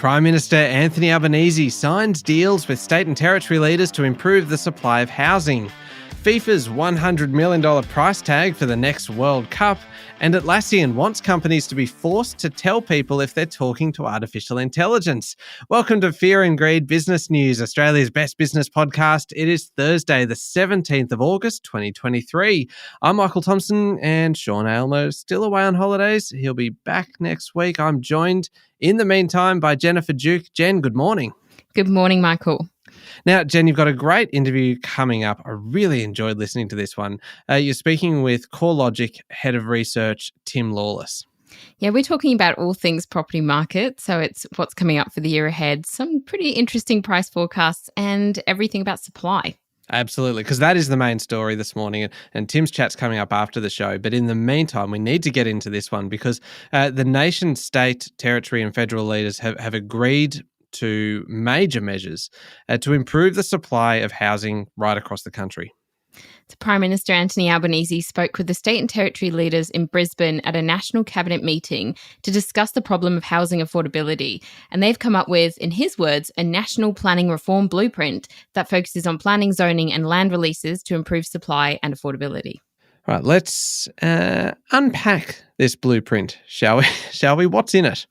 Prime Minister Anthony Albanese signs deals with state and territory leaders to improve the supply of housing. FIFA's $100 million price tag for the next World Cup, and Atlassian wants companies to be forced to tell people if they're talking to artificial intelligence. Welcome to Fear and Greed Business News, Australia's best business podcast. It is Thursday, the 17th of August, 2023. I'm Michael Thompson, and Sean Aylmer is still away on holidays. He'll be back next week. I'm joined in the meantime by Jennifer Duke. Jen, good morning. Good morning, Michael. Now, Jen, you've got a great interview coming up. I really enjoyed listening to this one. You're speaking with CoreLogic Head of Research, Tim Lawless. Yeah, we're talking about all things property market. So it's what's coming up for the year ahead, some pretty interesting price forecasts, and everything about supply. Absolutely, because that is the main story this morning, and Tim's chat's coming up after the show. But in the meantime, we need to get into this one because the nation, state, territory and federal leaders have agreed to major measures to improve the supply of housing right across the country. So Prime Minister Anthony Albanese spoke with the state and territory leaders in Brisbane at a national cabinet meeting to discuss the problem of housing affordability. And they've come up with, in his words, a national planning reform blueprint that focuses on planning, zoning and land releases to improve supply and affordability. All right, let's unpack this blueprint, shall we? What's in it?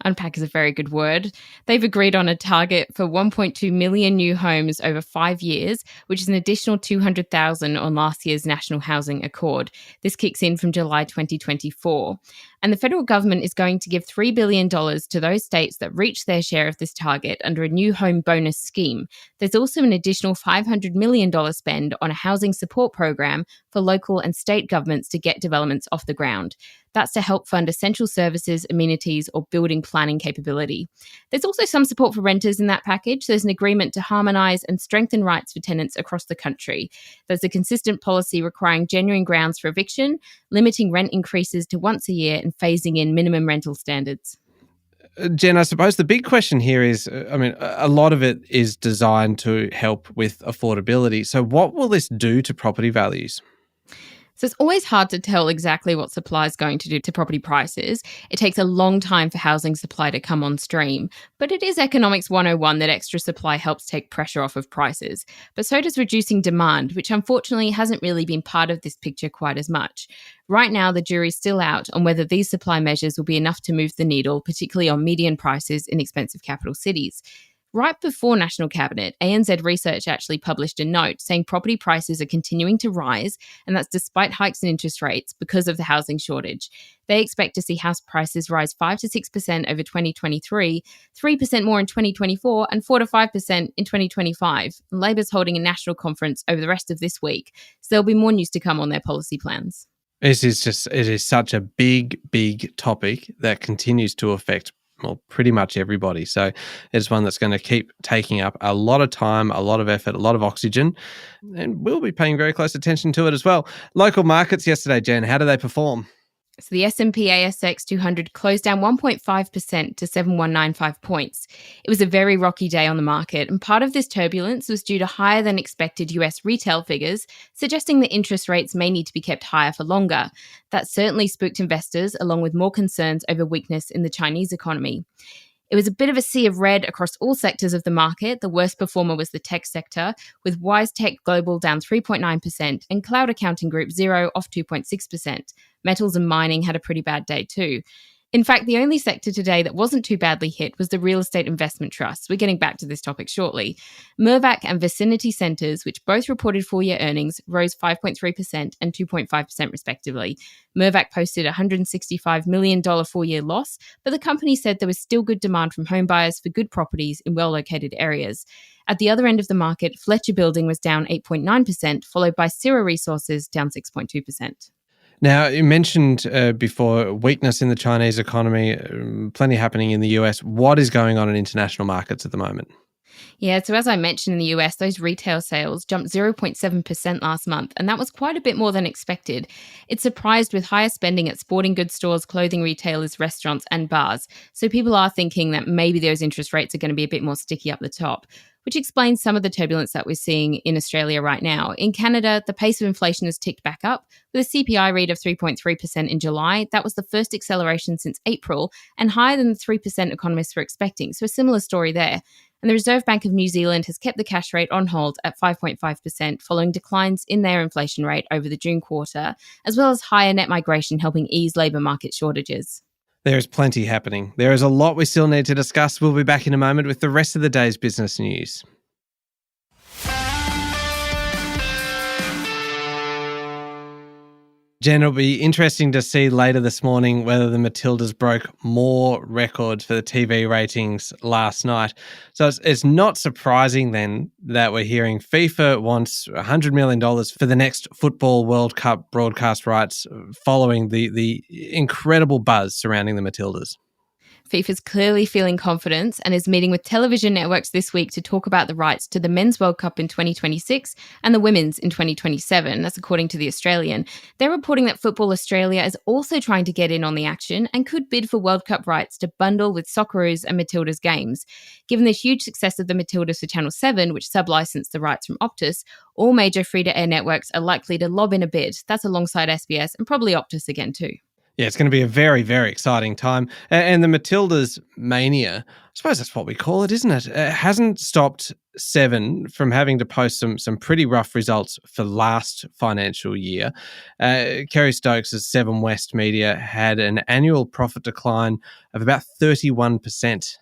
Unpack is a very good word. They've agreed on a target for 1.2 million new homes over 5 years, which is an additional 200,000 on last year's National Housing Accord. This kicks in from July 2024. And the federal government is going to give $3 billion to those states that reach their share of this target under a new home bonus scheme. There's also an additional $500 million spend on a housing support program for local and state governments to get developments off the ground. That's to help fund essential services, amenities, or building planning capability. There's also some support for renters in that package. There's an agreement to harmonise and strengthen rights for tenants across the country. There's a consistent policy requiring genuine grounds for eviction, limiting rent increases to once a year, and phasing in minimum rental standards. Jen, I suppose the big question here is, a lot of it is designed to help with affordability. So what will this do to property values? So it's always hard to tell exactly what supply is going to do to property prices. It takes a long time for housing supply to come on stream. But it is economics 101 that extra supply helps take pressure off of prices. But so does reducing demand, which unfortunately hasn't really been part of this picture quite as much. Right now, the jury's still out on whether these supply measures will be enough to move the needle, particularly on median prices in expensive capital cities. Right before National Cabinet, ANZ Research actually published a note saying property prices are continuing to rise, and that's despite hikes in interest rates because of the housing shortage. They expect to see house prices rise 5 to 6% over 2023, 3% more in 2024, and 4 to 5% in 2025. And Labor's holding a national conference over the rest of this week, so there'll be more news to come on their policy plans. It is such a big topic that continues to affect pretty much everybody. So it's one that's going to keep taking up a lot of time, a lot of effort, a lot of oxygen, and we'll be paying very close attention to it as well. Local markets yesterday, Jen, how do they perform? So the S&P ASX 200 closed down 1.5% to 7195 points. It was a very rocky day on the market, and part of this turbulence was due to higher than expected US retail figures, suggesting that interest rates may need to be kept higher for longer. That certainly spooked investors, along with more concerns over weakness in the Chinese economy. It was a bit of a sea of red across all sectors of the market. The worst performer was the tech sector, with WiseTech Global down 3.9% and Cloud Accounting Group Xero off 2.6%. Metals and mining had a pretty bad day too. In fact, the only sector today that wasn't too badly hit was the real estate investment trusts. We're getting back to this topic shortly. Mirvac and Vicinity Centres, which both reported full-year earnings, rose 5.3% and 2.5% respectively. Mirvac posted a $165 million full-year loss, but the company said there was still good demand from home buyers for good properties in well-located areas. At the other end of the market, Fletcher Building was down 8.9%, followed by Sierra Resources down 6.2%. Now, you mentioned before weakness in the Chinese economy, plenty happening in the US. What is going on in international markets at the moment? Yeah, so as I mentioned in the US, those retail sales jumped 0.7% last month, and that was quite a bit more than expected. It surprised with higher spending at sporting goods stores, clothing retailers, restaurants, and bars. So people are thinking that maybe those interest rates are going to be a bit more sticky up the top, which explains some of the turbulence that we're seeing in Australia right now. In Canada, the pace of inflation has ticked back up with a CPI read of 3.3% in July. That was the first acceleration since April and higher than the 3% economists were expecting. So a similar story there. And the Reserve Bank of New Zealand has kept the cash rate on hold at 5.5% following declines in their inflation rate over the June quarter, as well as higher net migration helping ease labour market shortages. There is plenty happening. There is a lot we still need to discuss. We'll be back in a moment with the rest of the day's business news. Jen, it'll be interesting to see later this morning whether the Matildas broke more records for the TV ratings last night. So it's not surprising then that we're hearing FIFA wants $100 million for the next Football World Cup broadcast rights following the incredible buzz surrounding the Matildas. FIFA's clearly feeling confidence and is meeting with television networks this week to talk about the rights to the Men's World Cup in 2026 and the Women's in 2027. That's according to The Australian. They're reporting that Football Australia is also trying to get in on the action and could bid for World Cup rights to bundle with Socceroos and Matildas games. Given the huge success of the Matildas for Channel 7, which sub-licensed the rights from Optus, all major free-to-air networks are likely to lob in a bid. That's alongside SBS and probably Optus again too. Yeah, it's going to be a very, very exciting time. And the Matildas mania, I suppose that's what we call it, isn't it? It hasn't stopped Seven from having to post some pretty rough results for last financial year. Kerry Stokes' Seven West Media had an annual profit decline of about 31%.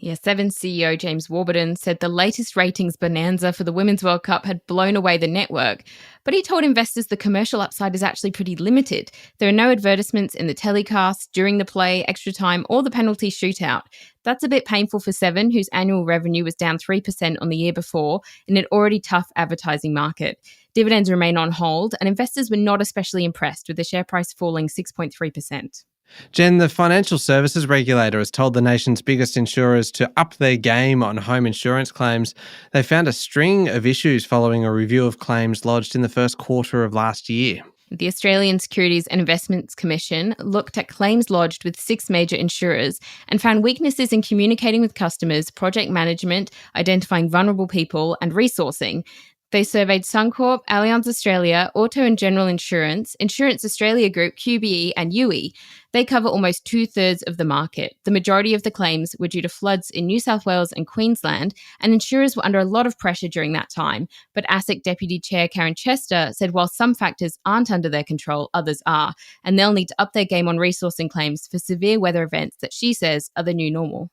Yeah, Seven CEO James Warburton said the latest ratings bonanza for the Women's World Cup had blown away the network. But he told investors the commercial upside is actually pretty limited. There are no advertisements in the telecast, during the play, extra time, or the penalty shootout. That's a bit painful for Seven, whose annual revenue was down 3% on the year before in an already tough advertising market. Dividends remain on hold, and investors were not especially impressed, with the share price falling 6.3%. Jen, the financial services regulator has told the nation's biggest insurers to up their game on home insurance claims. They found a string of issues following a review of claims lodged in the first quarter of last year. The Australian Securities and Investments Commission looked at claims lodged with 6 major insurers and found weaknesses in communicating with customers, project management, identifying vulnerable people, and resourcing. They surveyed Suncorp, Allianz Australia, Auto and General Insurance, Insurance Australia Group, QBE and UE. They cover almost 2/3 of the market. The majority of the claims were due to floods in New South Wales and Queensland, and insurers were under a lot of pressure during that time. But ASIC Deputy Chair Karen Chester said while some factors aren't under their control, others are, and they'll need to up their game on resourcing claims for severe weather events that she says are the new normal.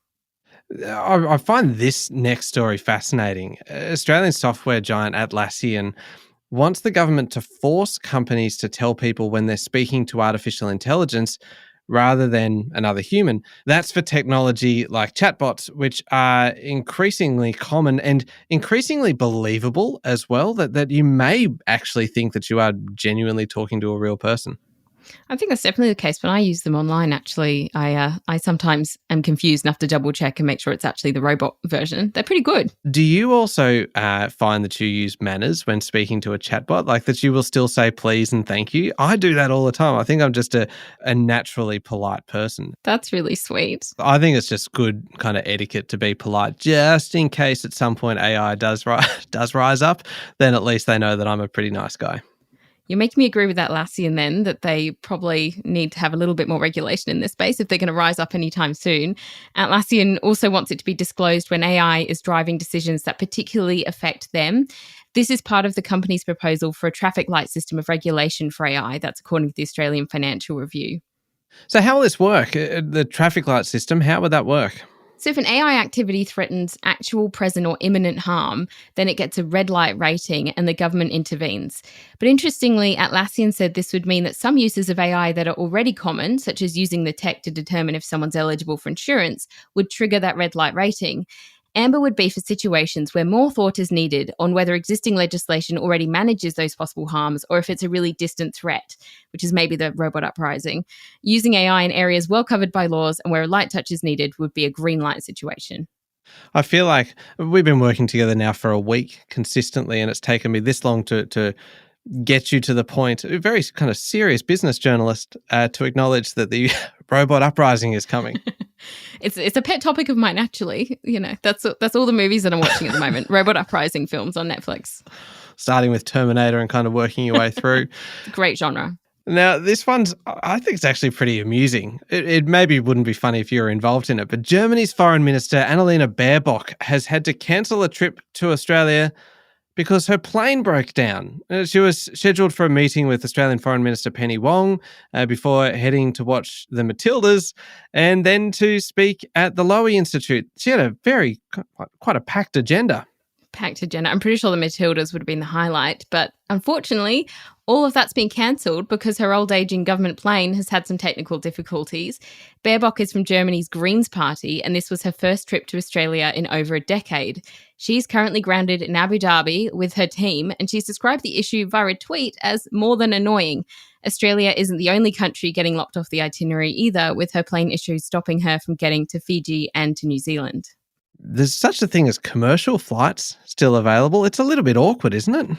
I find this next story fascinating. Australian software giant Atlassian wants the government to force companies to tell people when they're speaking to artificial intelligence rather than another human. That's for technology like chatbots, which are increasingly common and increasingly believable as well, that you may actually think that you are genuinely talking to a real person. I think that's definitely the case. When I use them online, actually, I sometimes am confused enough to double check and make sure it's actually the robot version. They're pretty good. Do you also find that you use manners when speaking to a chatbot, like that you will still say please and thank you? I do that all the time. I think I'm just a naturally polite person. That's really sweet. I think it's just good kind of etiquette to be polite, just in case at some point AI does rise up, then at least they know that I'm a pretty nice guy. You're making me agree with Atlassian then that they probably need to have a little bit more regulation in this space if they're going to rise up anytime soon. Atlassian also wants it to be disclosed when AI is driving decisions that particularly affect them. This is part of the company's proposal for a traffic light system of regulation for AI. That's according to the Australian Financial Review. So how will this work? The traffic light system, how would that work? So if an AI activity threatens actual, present or imminent harm, then it gets a red light rating and the government intervenes. But interestingly, Atlassian said this would mean that some uses of AI that are already common, such as using the tech to determine if someone's eligible for insurance, would trigger that red light rating. Amber would be for situations where more thought is needed on whether existing legislation already manages those possible harms or if it's a really distant threat, which is maybe the robot uprising. Using AI in areas well covered by laws and where a light touch is needed would be a green light situation. I feel like we've been working together now for a week consistently, and it's taken me this long to get you to the point, a very kind of serious business journalist, to acknowledge that the robot uprising is coming. It's a pet topic of mine, actually. That's all the movies that I'm watching at the moment. Robot uprising films on Netflix. Starting with Terminator and kind of working your way through. Great genre. Now, this one's, I think it's actually pretty amusing. It maybe wouldn't be funny if you were involved in it, but Germany's Foreign Minister Annalena Baerbock has had to cancel a trip to Australia because her plane broke down. She was scheduled for a meeting with Australian Foreign Minister Penny Wong before heading to watch the Matildas and then to speak at the Lowy Institute. She had a quite a packed agenda. I'm pretty sure the Matildas would have been the highlight, but unfortunately, all of that's been cancelled because her old aging government plane has had some technical difficulties. Baerbock is from Germany's Greens Party, and this was her first trip to Australia in over a decade. She's currently grounded in Abu Dhabi with her team, and she's described the issue via a tweet as more than annoying. Australia isn't the only country getting lopped off the itinerary either, with her plane issues stopping her from getting to Fiji and to New Zealand. There's such a thing as commercial flights still available. It's a little bit awkward, isn't it?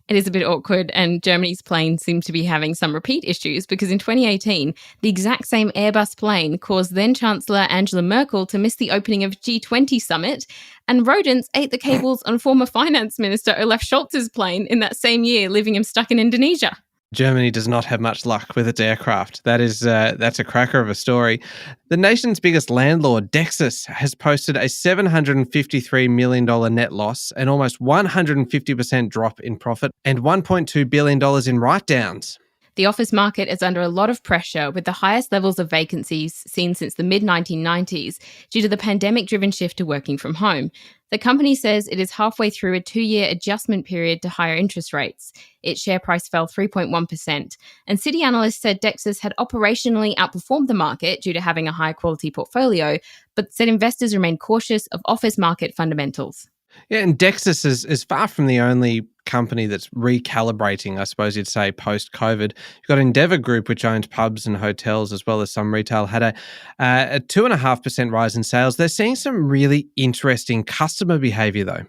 It is a bit awkward, and Germany's plane seemed to be having some repeat issues because in 2018, the exact same Airbus plane caused then-Chancellor Angela Merkel to miss the opening of G20 summit, and rodents ate the cables on former Finance Minister Olaf Scholz's plane in that same year, leaving him stuck in Indonesia. Germany does not have much luck with its aircraft. That's a cracker of a story. The nation's biggest landlord, Dexus, has posted a $753 million net loss, an almost 150% drop in profit, and $1.2 billion in write-downs. The office market is under a lot of pressure, with the highest levels of vacancies seen since the mid-1990s due to the pandemic-driven shift to working from home. The company says it is halfway through a 2-year adjustment period to higher interest rates. Its share price fell 3.1%. And City analysts said Dexus had operationally outperformed the market due to having a high-quality portfolio, but said investors remain cautious of office market fundamentals. Yeah, and Dexus is far from the only company that's recalibrating, I suppose you'd say, post-COVID. You've got Endeavour Group, which owns pubs and hotels as well as some retail, had a 2.5% rise in sales. They're seeing some really interesting customer behaviour, though.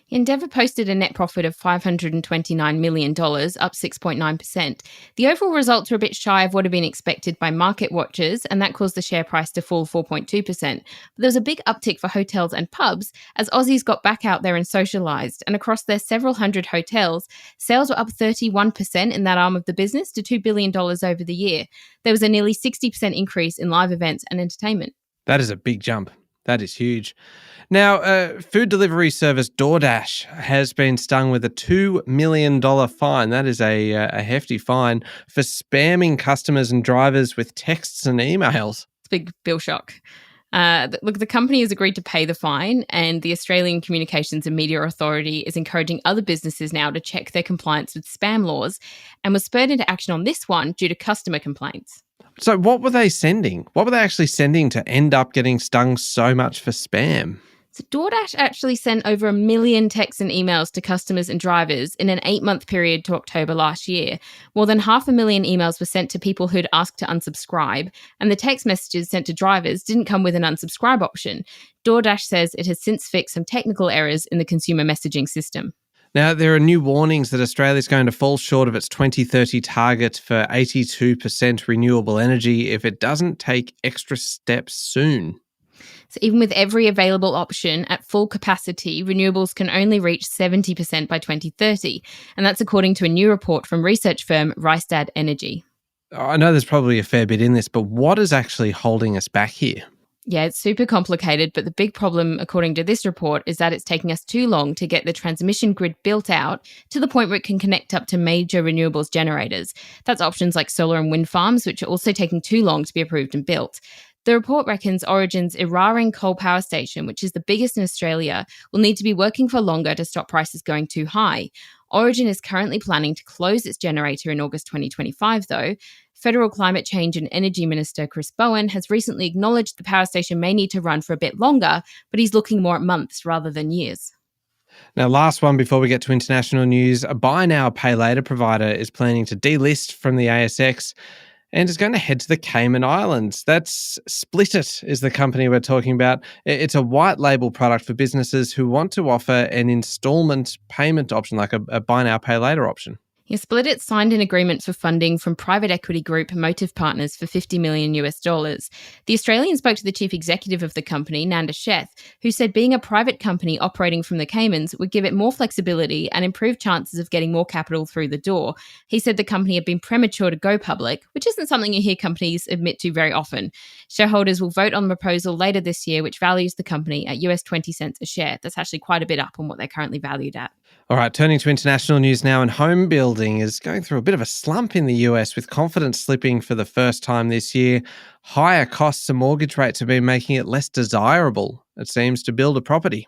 Endeavour posted a net profit of $529 million, up 6.9%. The overall results were a bit shy of what had been expected by market watchers, and that caused the share price to fall 4.2%. But there was a big uptick for hotels and pubs as Aussies got back out there and socialised, and across their several hundred hotels, sales were up 31% in that arm of the business to $2 billion over the year. There was a nearly 60% increase in live events and entertainment. That is a big jump. That is huge. Now, food delivery service DoorDash has been stung with a $2 million fine. That is a hefty fine for spamming customers and drivers with texts and emails. It's a big bill shock. Look, the company has agreed to pay the fine, and the Australian Communications and Media Authority is encouraging other businesses now to check their compliance with spam laws, and was spurred into action on this one due to customer complaints. So what were they sending? What were they actually sending to end up getting stung so much for spam? So DoorDash actually sent over 1 million texts and emails to customers and drivers in an 8-month period to October last year. More than 500,000 emails were sent to people who'd asked to unsubscribe, and the text messages sent to drivers didn't come with an unsubscribe option. DoorDash says it has since fixed some technical errors in the consumer messaging system. Now, there are new warnings that Australia is going to fall short of its 2030 target for 82% renewable energy if it doesn't take extra steps soon. So even with every available option at full capacity, renewables can only reach 70% by 2030. And that's according to a new report from research firm Rystad Energy. I know there's probably a fair bit in this, but what is actually holding us back here? Yeah, it's super complicated, but the big problem, according to this report, is that it's taking us too long to get the transmission grid built out to the point where it can connect up to major renewables generators. That's options like solar and wind farms, which are also taking too long to be approved and built. The report reckons Origin's Eraring coal power station, which is the biggest in Australia, will need to be working for longer to stop prices going too high. Origin is currently planning to close its generator in August 2025, though. Federal Climate Change and Energy Minister Chris Bowen has recently acknowledged the power station may need to run for a bit longer, but he's looking more at months rather than years. Now, last one before we get to international news. A buy now, pay later provider is planning to delist from the ASX. and is going to head to the Cayman Islands. That's Split It is the company we're talking about. It's a white label product for businesses who want to offer an installment payment option, like a buy now, pay later option. Yeah, Split It signed an agreement for funding from private equity group Motive Partners for $50 million. The Australian spoke to the chief executive of the company, Nanda Sheth, who said being a private company operating from the Caymans would give it more flexibility and improve chances of getting more capital through the door. He said the company had been premature to go public, which isn't something you hear companies admit to very often. Shareholders will vote on the proposal later this year, which values the company at US 20 cents a share. That's actually quite a bit up on what they're currently valued at. All right, turning to international news now, and home building is going through a bit of a slump in the US with confidence slipping for the first time this year. Higher costs and mortgage rates have been making it less desirable, it seems, to build a property.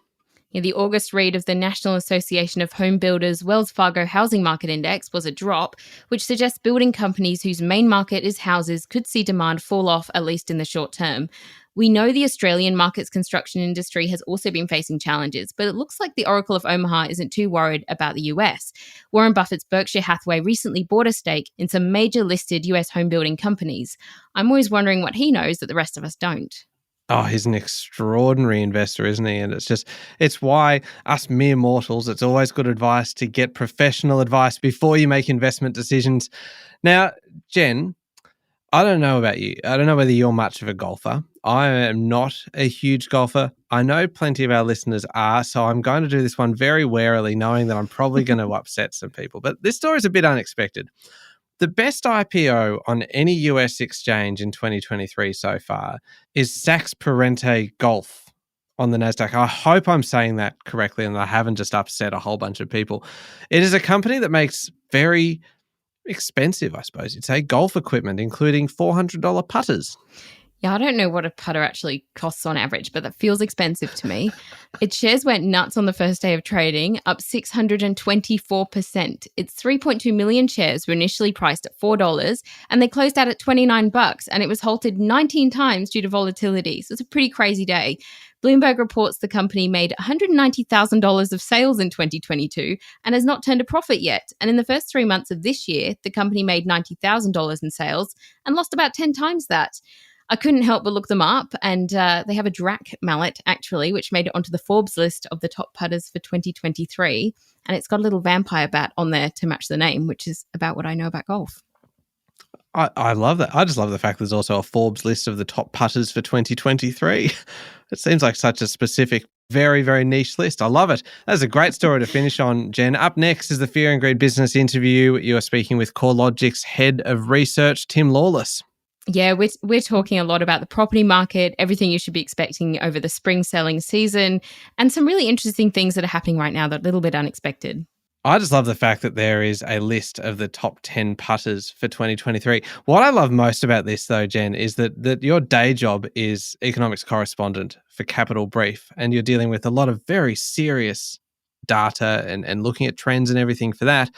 Yeah, the August read of the National Association of Home Builders Wells Fargo Housing Market Index was a drop, which suggests building companies whose main market is houses could see demand fall off, at least in the short term. We know the Australian market's construction industry has also been facing challenges, but it looks like the Oracle of Omaha isn't too worried about the US. Warren Buffett's Berkshire Hathaway recently bought a stake in some major listed US home building companies. I'm always wondering what he knows that the rest of us don't. Oh, he's an extraordinary investor, isn't he? And it's why us mere mortals, it's always good advice to get professional advice before you make investment decisions. Now, Jen, I don't know about you. I don't know whether you're much of a golfer. I am not a huge golfer. I know plenty of our listeners are, so I'm going to do this one very warily, knowing that I'm probably going to upset some people. But this story is a bit unexpected. The best IPO on any US exchange in 2023 so far is Saks Parente Golf on the NASDAQ. I hope I'm saying that correctly and I haven't just upset a whole bunch of people. It is a company that makes very expensive, I suppose you'd say, golf equipment, including $400 putters. Yeah, I don't know what a putter actually costs on average, but that feels expensive to me. Its shares went nuts on the first day of trading, up 624%. Its 3.2 million shares were initially priced at $4, and they closed out at $29, and it was halted 19 times due to volatility. So it's a pretty crazy day. Bloomberg reports the company made $190,000 of sales in 2022 and has not turned a profit yet. And in the first 3 months of this year, the company made $90,000 in sales and lost about 10 times that. I couldn't help but look them up, and they have a Drac mallet, actually, which made it onto the Forbes list of the top putters for 2023. And it's got a little vampire bat on there to match the name, which is about what I know about golf. I love that. I just love the fact there's also a Forbes list of the top putters for 2023. It seems like such a specific, very, very niche list. I love it. That's a great story to finish on, Jen. Up next is the Fear and Greed business interview. You are speaking with CoreLogic's head of research, Tim Lawless. Yeah, we're talking a lot about the property market, everything you should be expecting over the spring selling season, and some really interesting things that are happening right now that are a little bit unexpected. I just love the fact that there is a list of the top 10 putters for 2023. What I love most about this, though, Jen, is that your day job is economics correspondent for Capital Brief, and you're dealing with a lot of very serious data and looking at trends and everything for that.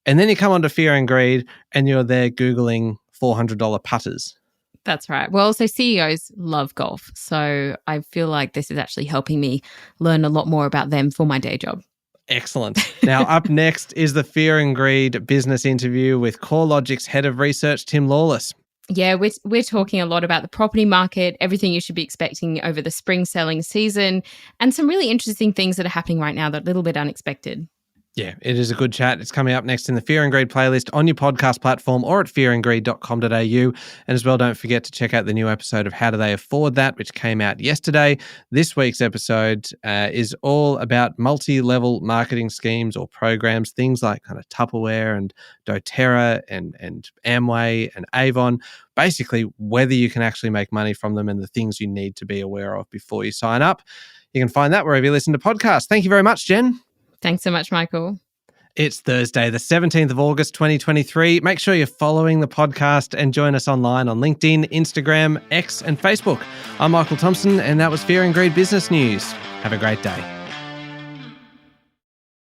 And then you come onto Fear and Greed, and you're there Googling $400 putters. That's right. Well, so CEOs love golf. So I feel like this is actually helping me learn a lot more about them for my day job. Excellent. Now, up next is the Fear and Greed business interview with CoreLogic's head of research, Tim Lawless. Yeah, we're talking a lot about the property market, everything you should be expecting over the spring selling season, and some really interesting things that are happening right now that are a little bit unexpected. Yeah, it is a good chat. It's coming up next in the Fear and Greed playlist on your podcast platform or at fearandgreed.com.au. And as well, don't forget to check out the new episode of How Do They Afford That, which came out yesterday. This week's episode is all about multi-level marketing schemes or programs, things like kind of Tupperware and doTERRA and Amway and Avon. Basically, whether you can actually make money from them and the things you need to be aware of before you sign up. You can find that wherever you listen to podcasts. Thank you very much, Jen. Thanks so much, Michael. It's Thursday, the 17th of August, 2023. Make sure you're following the podcast and join us online on LinkedIn, Instagram, X, and Facebook. I'm Michael Thompson, and that was Fear and Greed Business News. Have a great day.